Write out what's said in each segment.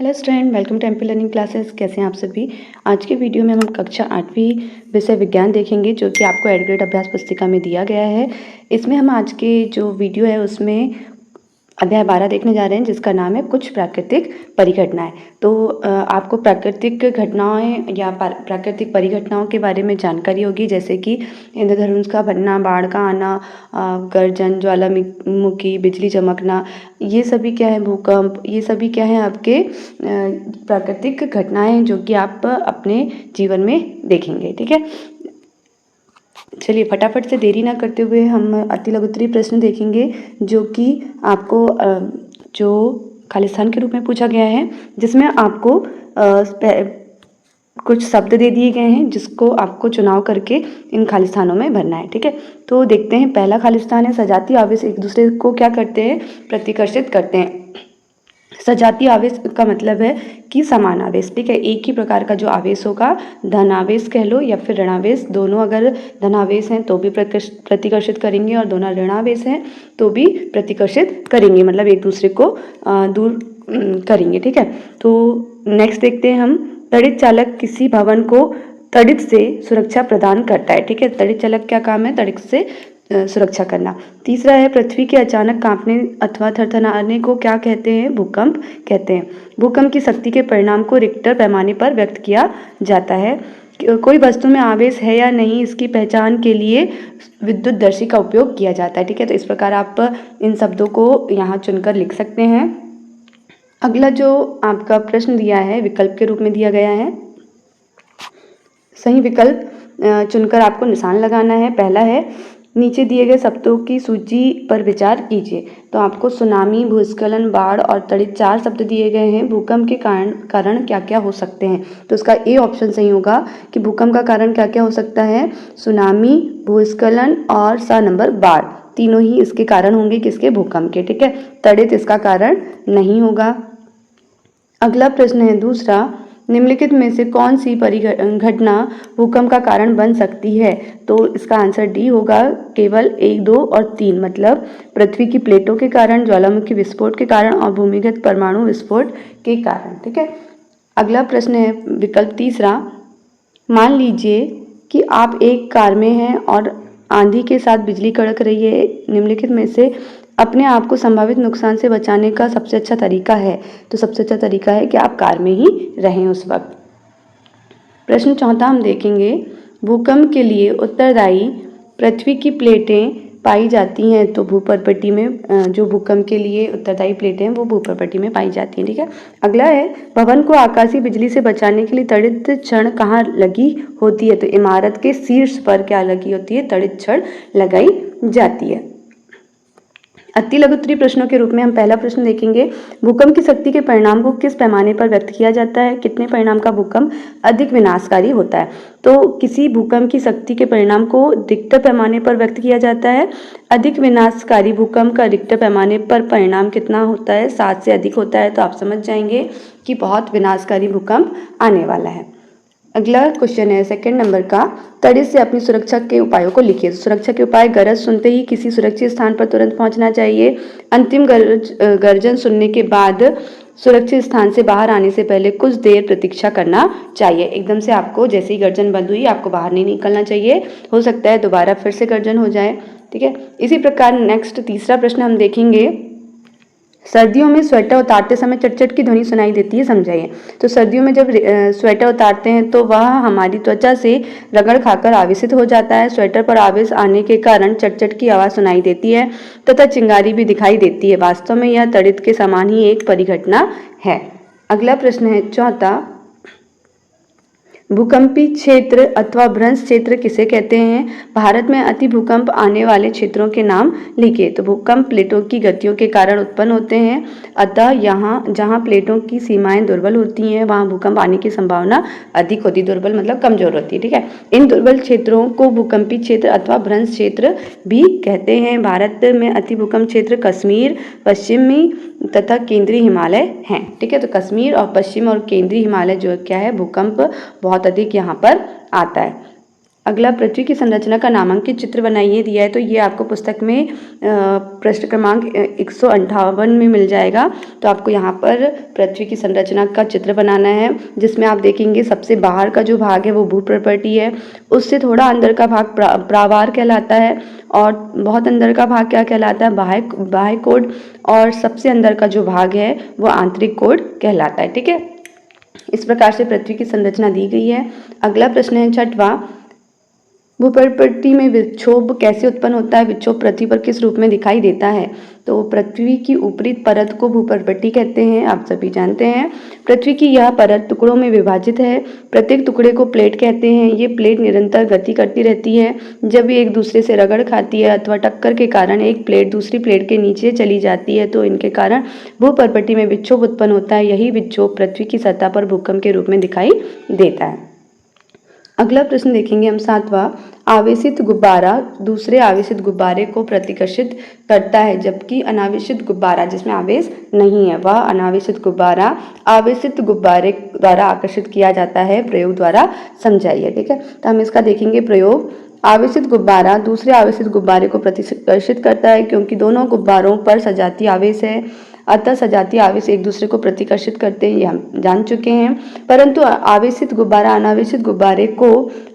Hello student, welcome to MP learning classes. कैसे हैं आप सभी। आज के वीडियो में हम कक्षा 8वीं विषय विज्ञान देखेंगे, जो कि आपको एड ग्रेड अभ्यास पुस्तिका में दिया गया है। इसमें हम आज के जो वीडियो है उसमें अध्याय 12 देखने जा रहे हैं, जिसका नाम है कुछ प्राकृतिक परिघटनाएं। तो आपको प्राकृतिक घटनाएं या प्राकृतिक परिघटनाओं के बारे में जानकारी होगी, जैसे कि इंद्रधनुष का बनना, बाढ़ का आना, गर्जन, ज्वालामुखी, बिजली चमकना, ये सभी क्या है, भूकंप, ये सभी क्या है आपके प्राकृतिक घटनाएं, जो कि आप अपने जीवन में देखेंगे। ठीक है, चलिए फटाफट से देरी ना करते हुए हम अति लघुत्तरीय प्रश्न देखेंगे, जो कि आपको जो खालिस्तान के रूप में पूछा गया है, जिसमें आपको कुछ शब्द दे दिए गए हैं, जिसको आपको चुनाव करके इन खालिस्तानों में भरना है। ठीक है, तो देखते हैं। पहला खालिस्तान है सजातीय आवेश एक दूसरे को क्या करते हैं, प्रतिकर्षित करते हैं। सजातीय आवेश का मतलब है कि समान आवेश। ठीक है, एक ही प्रकार का जो आवेश होगा, धनावेश कह लो या फिर ऋणावेश, दोनों अगर धनावेश हैं तो भी प्रतिकर्षित करेंगे, और दोनों ऋणावेश हैं तो भी प्रतिकर्षित करेंगे, मतलब एक दूसरे को दूर करेंगे। ठीक है, तो नेक्स्ट देखते हैं हम। तड़ित चालक किसी भवन को तड़ित से सुरक्षा प्रदान करता है। ठीक है, तड़ित चालक क्या काम है, तड़ित से सुरक्षा करना। तीसरा है पृथ्वी के अचानक कांपने अथवा थरथराने को क्या कहते हैं, भूकंप कहते हैं। भूकंप की शक्ति के परिणाम को रिक्टर पैमाने पर व्यक्त किया जाता है। कोई वस्तु में आवेश है या नहीं, इसकी पहचान के लिए विद्युतदर्शी का उपयोग किया जाता है। ठीक है, तो इस प्रकार आप इन शब्दों को यहाँ चुनकर लिख सकते हैं। अगला जो आपका प्रश्न दिया है विकल्प के रूप में दिया गया है, सही विकल्प चुनकर आपको निशान लगाना है। पहला है नीचे दिए गए शब्दों की सूची पर विचार कीजिए। तो आपको सुनामी, भूस्खलन, बाढ़ और तड़ित 4 शब्द दिए गए हैं। भूकंप के कारण क्या क्या हो सकते हैं, तो इसका ए ऑप्शन सही होगा कि भूकंप का कारण क्या क्या हो सकता है, सुनामी, भूस्खलन और सा नंबर बाढ़, तीनों ही इसके कारण होंगे, किसके, भूकंप के। ठीक है, तड़ित इसका कारण नहीं होगा। अगला प्रश्न है दूसरा, निम्नलिखित में से कौन सी परिघटना भूकंप का कारण बन सकती है, तो इसका आंसर डी होगा, केवल 1, 2 और 3, मतलब पृथ्वी की प्लेटों के कारण, ज्वालामुखी विस्फोट के कारण और भूमिगत परमाणु विस्फोट के कारण। ठीक है, अगला प्रश्न है विकल्प तीसरा, मान लीजिए कि आप एक कार में हैं और आंधी के साथ बिजली कड़क रही है। निम्नलिखित में से अपने आप को संभावित नुकसान से बचाने का सबसे अच्छा तरीका है, तो सबसे अच्छा तरीका है कि आप कार में ही रहें उस वक्त। प्रश्न चौथा हम देखेंगे, भूकंप के लिए उत्तरदायी पृथ्वी की प्लेटें पाई जाती हैं, तो भूपर्पटी में जो भूकंप के लिए उत्तरदायी प्लेटें हैं वो भूपर्पटी में पाई जाती हैं। ठीक है, अगला है भवन को आकाशीय बिजली से बचाने के लिए तड़ित छड़ कहाँ लगी होती है, तो इमारत के शीर्ष पर क्या लगी होती है, तड़ित छड़ लगाई जाती है। अति लघुत्तरीय प्रश्नों के रूप में हम पहला प्रश्न देखेंगे, भूकंप की शक्ति के परिणाम को किस पैमाने पर व्यक्त किया जाता है, कितने परिणाम का भूकंप अधिक विनाशकारी होता है। तो किसी भूकंप की शक्ति के परिणाम को रिक्टर पैमाने पर व्यक्त किया जाता है। अधिक विनाशकारी भूकंप का रिक्टर पैमाने पर परिणाम कितना होता है, 7 से अधिक होता है, तो आप समझ जाएंगे कि बहुत विनाशकारी भूकंप आने वाला है। अगला क्वेश्चन है सेकंड नंबर का, तड़ित से अपनी सुरक्षा के उपायों को लिखिए। सुरक्षा के उपाय, गरज सुनते ही किसी सुरक्षित स्थान पर तुरंत पहुंचना चाहिए। अंतिम गर्जन सुनने के बाद सुरक्षित स्थान से बाहर आने से पहले कुछ देर प्रतीक्षा करना चाहिए। एकदम से आपको जैसे ही गर्जन बंद हुई आपको बाहर नहीं निकलना चाहिए, हो सकता है दोबारा फिर से गर्जन हो जाए। ठीक है, इसी प्रकार नेक्स्ट तीसरा प्रश्न हम देखेंगे, सर्दियों में स्वेटर उतारते समय चटचट की ध्वनि सुनाई देती है, समझाइए। तो सर्दियों में जब स्वेटर उतारते हैं तो वह हमारी त्वचा से रगड़ खाकर आवेशित हो जाता है। स्वेटर पर आवेश आने के कारण चटचट की आवाज़ सुनाई देती है तथा चिंगारी भी दिखाई देती है। वास्तव में यह तड़ित के समान ही एक परिघटना है। अगला प्रश्न है चौथा, भूकंपी क्षेत्र अथवा भ्रंश क्षेत्र किसे कहते हैं। भारत में अति भूकंप आने वाले क्षेत्रों के नाम लिखिए। तो भूकंप प्लेटों की गतियों के कारण उत्पन्न होते हैं, अतः यहाँ जहाँ प्लेटों की सीमाएं दुर्बल होती हैं वहाँ भूकंप आने की संभावना अधिक होती है। दुर्बल मतलब कमजोर होती है। ठीक है, इन दुर्बल क्षेत्रों को भूकंपी क्षेत्र अथवा भ्रंश क्षेत्र भी कहते हैं। भारत में अति भूकंप क्षेत्र कश्मीर, पश्चिमी तथा केंद्रीय हिमालय हैं। ठीक है, तो कश्मीर और पश्चिम और केंद्रीय हिमालय जो क्या है, भूकंप बहुत अधिक यहाँ पर आता है। अगला, पृथ्वी की संरचना का नामांकित चित्र बनाइए दिया है, तो ये आपको पुस्तक में पृष्ठ क्रमांक 158 में मिल जाएगा। तो आपको यहाँ पर पृथ्वी की संरचना का चित्र बनाना है, जिसमें आप देखेंगे सबसे बाहर का जो भाग है वो भूप्रपटी है, उससे थोड़ा अंदर का भाग प्रावार कहलाता है, और बहुत अंदर का भाग क्या कहलाता है, बाह्य कोड, और सबसे अंदर का जो भाग है वो आंतरिक कोड कहलाता है। ठीक है, इस प्रकार से पृथ्वी की संरचना दी गई है। अगला प्रश्न है 6वां, भूप्रपटी में विक्षोभ कैसे उत्पन्न होता है? विक्षोभ पृथ्वी पर किस रूप में दिखाई देता है? तो पृथ्वी की ऊपरी परत को भूप्रपटी कहते हैं, आप सभी जानते हैं। पृथ्वी की यह परत टुकड़ों में विभाजित है। प्रत्येक टुकड़े को प्लेट कहते हैं। ये प्लेट निरंतर गति करती रहती है। जब ये एक दूसरे से रगड़ खाती है अथवा टक्कर के कारण एक प्लेट दूसरी प्लेट के नीचे चली जाती है, तो इनके कारण भूप्रपटी में विक्षोभ उत्पन्न होता है। यही विक्षोभ पृथ्वी की सतह पर भूकंप के रूप में दिखाई देता है। अगला प्रश्न देखेंगे हम 7वां, आवेशित गुब्बारा दूसरे आवेशित गुब्बारे को प्रतिकर्षित करता है, जबकि अनावेशित गुब्बारा जिसमें आवेश नहीं है वह अनावेशित गुब्बारा आवेशित गुब्बारे द्वारा आकर्षित किया जाता है। प्रयोग द्वारा समझाइए। ठीक है, तो हम इसका देखेंगे प्रयोग। आवेशित गुब्बारा दूसरे आवेशित गुब्बारे को प्रतिकर्षित करता है, क्योंकि दोनों गुब्बारों पर सजातीय आवेश है, अतः सजातीय आवेश एक दूसरे को प्रतिकर्षित करते हैं, ये हम जान चुके हैं। परंतु आवेशित गुब्बारा अनावेशित गुब्बारे को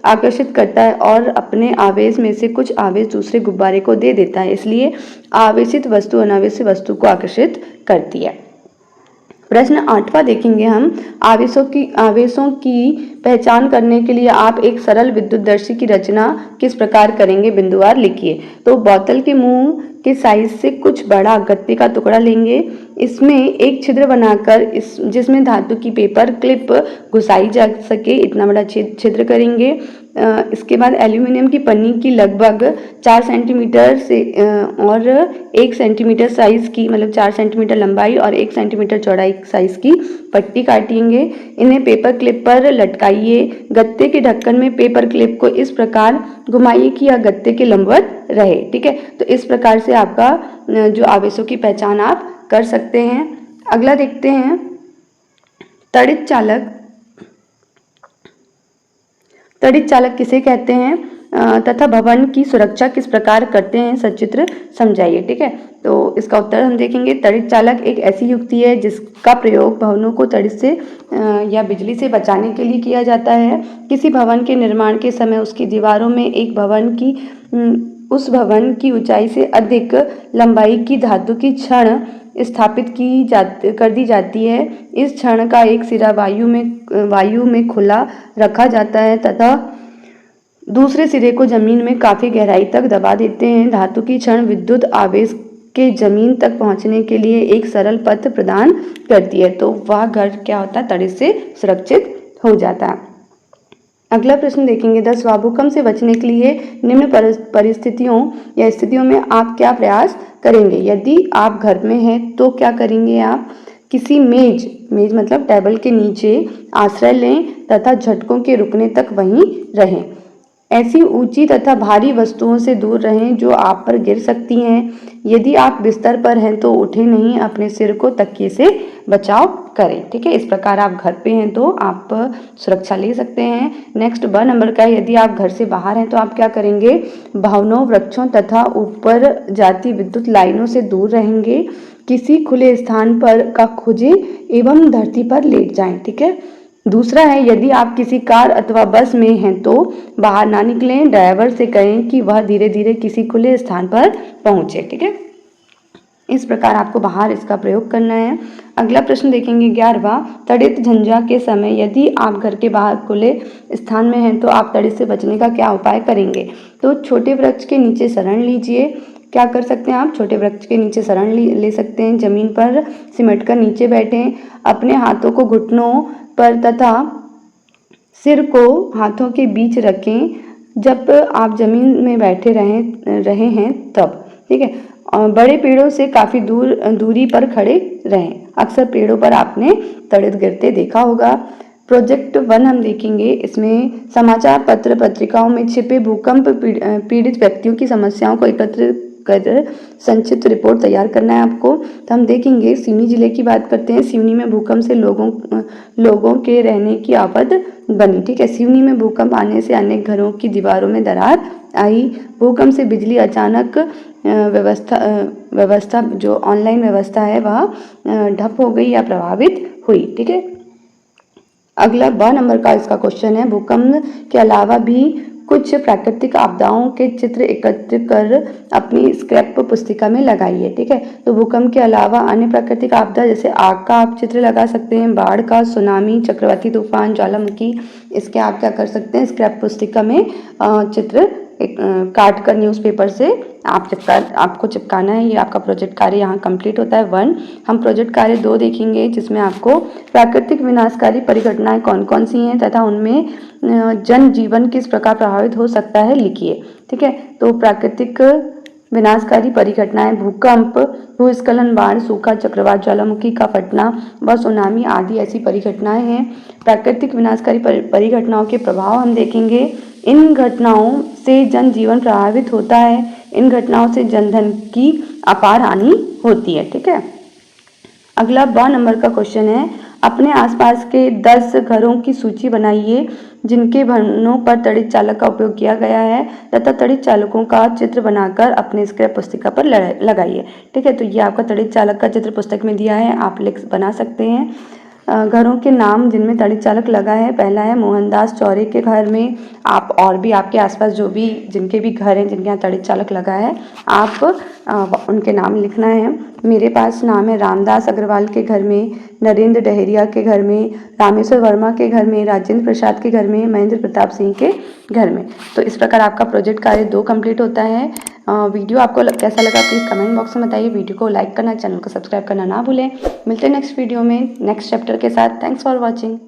आकर्षित करता है और अपने आवेश में से कुछ आवेश दूसरे गुब्बारे को दे देता है, इसलिए आवेशित वस्तु अनावेशित वस्तु को आकर्षित करती है। प्रश्न 8वां देखेंगे हम, आवेशों की पहचान करने के लिए आप एक सरल विद्युतदर्शी की रचना किस प्रकार करेंगे? बिंदुवार लिखिए। तो बोतल के मुंह के साइज से कुछ बड़ा गत्ते का टुकड़ा लेंगे, इसमें एक छिद्र बनाकर जिसमें धातु की पेपर क्लिप घुसाई जा सके इतना बड़ा छिद्र करेंगे। इसके बाद एल्यूमिनियम की पन्नी की लगभग 4 सेंटीमीटर से और 1 सेंटीमीटर साइज की, मतलब 4 सेंटीमीटर लंबाई और 1 सेंटीमीटर चौड़ाई साइज की पट्टी काटेंगे। इन्हें पेपर क्लिप पर लटकाइए। गत्ते के ढक्कन में पेपर क्लिप को इस प्रकार घुमाइए कि यह गत्ते के लंबवत रहे। ठीक है, तो इस प्रकार से आपका जो आवेशों की पहचान आप कर सकते हैं। अगला देखते हैं, तड़ित चालक किसे कहते हैं तथा भवन की सुरक्षा किस प्रकार करते हैं? सचित्र समझाइए। ठीक है, तो इसका उत्तर हम देखेंगे। तड़ित चालक एक ऐसी युक्ति है जिसका प्रयोग भवनों को तड़ित से या बिजली से बचाने के लिए किया जाता है। किसी भवन के निर्माण के समय उसकी दीवारों में उस भवन की ऊंचाई से अधिक लंबाई की धातु की छड़ स्थापित कर दी जाती है। इस छड़ का एक सिरा वायु में खुला रखा जाता है तथा दूसरे सिरे को जमीन में काफी गहराई तक दबा देते हैं। धातु की छड़ विद्युत आवेश के जमीन तक पहुंचने के लिए एक सरल पथ प्रदान करती है, तो वह घर क्या होता है? तड़ित से सुरक्षित हो जाता है। अगला प्रश्न देखेंगे 10वां, भूकंप से बचने के लिए निम्न परिस्थितियों या स्थितियों में आप क्या प्रयास करेंगे? यदि आप घर में हैं तो क्या करेंगे? आप किसी मेज मतलब टेबल के नीचे आश्रय लें तथा झटकों के रुकने तक वहीं रहें। ऐसी ऊंची तथा भारी वस्तुओं से दूर रहें जो आप पर गिर सकती हैं। यदि आप बिस्तर पर हैं तो उठें नहीं, अपने सिर को तकिए से बचाव करें। ठीक है, इस प्रकार आप घर पे हैं तो आप सुरक्षा ले सकते हैं। नेक्स्ट ब नंबर का, यदि आप घर से बाहर हैं तो आप क्या करेंगे? भवनों, वृक्षों तथा ऊपर जाती विद्युत लाइनों से दूर रहेंगे। किसी खुले स्थान पर का खोजें एवं धरती पर लेट जाएं। ठीक है, दूसरा है, यदि आप किसी कार अथवा बस में हैं तो बाहर ना निकलें। ड्राइवर से कहें कि वह धीरे धीरे किसी खुले स्थान पर पहुंचे। ठीक है, इस प्रकार आपको बाहर इसका प्रयोग करना है। अगला प्रश्न देखेंगे 11वां, तड़ित झंझा के समय यदि आप घर के बाहर खुले स्थान में हैं तो आप तड़ित से बचने का क्या उपाय करेंगे? तो छोटे वृक्ष के नीचे शरण लीजिए। क्या कर सकते हैं आप? छोटे वृक्ष के नीचे शरण ले सकते हैं। जमीन पर सिमट कर नीचे बैठें। अपने हाथों को घुटनों पर तथा सिर को हाथों के बीच रखें जब आप जमीन में बैठे रहे हैं तब। ठीक है, बड़े पेड़ों से काफी दूरी पर खड़े रहें। अक्सर पेड़ों पर आपने तड़ित गिरते देखा होगा। प्रोजेक्ट 1 हम देखेंगे, इसमें समाचार पत्र पत्रिकाओं में छिपे भूकंप पीड़ित व्यक्तियों की समस्याओं को एकत्रित कर संक्षिप्त रिपोर्ट तैयार करना है आपको। तो हम देखेंगे सिवनी जिले की बात करते हैं। सिवनी में भूकंप से लोगों के रहने की आफत बनी, ठीक है। सिवनी में भूकंप आने से अनेक घरों की दीवारों में दरार आई। भूकंप से बिजली अचानक व्यवस्था जो ऑनलाइन व्यवस्था है वह ठप हो गई या प्रभावित हुई, ठीक है। अगला 2 नंबर का इसका क्वेश्चन है, भूकंप के अलावा भी कुछ प्राकृतिक आपदाओं के चित्र एकत्रित कर अपनी स्क्रैप पुस्तिका में लगाइए, ठीक है। तो भूकंप के अलावा अन्य प्राकृतिक आपदा जैसे आग का आप चित्र लगा सकते हैं, बाढ़ का, सुनामी, चक्रवाती तूफान, ज्वालामुखी, इसके आप क्या कर सकते हैं स्क्रैप पुस्तिका में चित्र काट कर न्यूज़पेपर से आपको चिपकाना है। ये आपका प्रोजेक्ट कार्य यहाँ कंप्लीट होता है 1। हम प्रोजेक्ट कार्य 2 देखेंगे जिसमें आपको प्राकृतिक विनाशकारी परिघटनाएं कौन कौन सी हैं तथा उनमें जनजीवन किस प्रकार प्रभावित हो सकता है लिखिए, ठीक है। तो प्राकृतिक विनाशकारी परिघटनाएं भूकंप, भूस्खलन, बाढ़, सूखा, चक्रवात, ज्वालामुखी का फटना व सुनामी आदि ऐसी परिघटनाएं हैं। प्राकृतिक विनाशकारी परिघटनाओं के प्रभाव हम देखेंगे। इन घटनाओं से जनजीवन प्रभावित होता है। इन घटनाओं से जनधन की अपार हानि होती है, ठीक है। अगला 2 नंबर का क्वेश्चन है, अपने आसपास के 10 घरों की सूची बनाइए जिनके भवनों पर तड़ित चालक का उपयोग किया गया है तथा तड़ित चालकों का चित्र बनाकर अपने स्क्रैप पुस्तिका पर लगाइए, ठीक है। तो ये आपका तड़ित चालक का चित्र पुस्तक में दिया है, आप बना सकते हैं। घरों के नाम जिनमें तड़ित चालक लगा है, पहला है मोहनदास चौरे के घर में। आप और भी आपके आसपास जो भी जिनके भी घर हैं जिनके यहाँ तड़ित चालक लगा है आप उनके नाम लिखना है। मेरे पास नाम है रामदास अग्रवाल के घर में, नरेंद्र डहेरिया के घर में, रामेश्वर वर्मा के घर में, राजेंद्र प्रसाद के घर में, महेंद्र प्रताप सिंह के घर में। तो इस प्रकार आपका प्रोजेक्ट कार्य 2 कंप्लीट होता है। वीडियो आपको कैसा लगा प्लीज़ कमेंट बॉक्स में बताइए। वीडियो को लाइक करना, चैनल को सब्सक्राइब करना ना भूलें। मिलते हैं नेक्स्ट वीडियो में नेक्स्ट चैप्टर के साथ। Thanks for watching.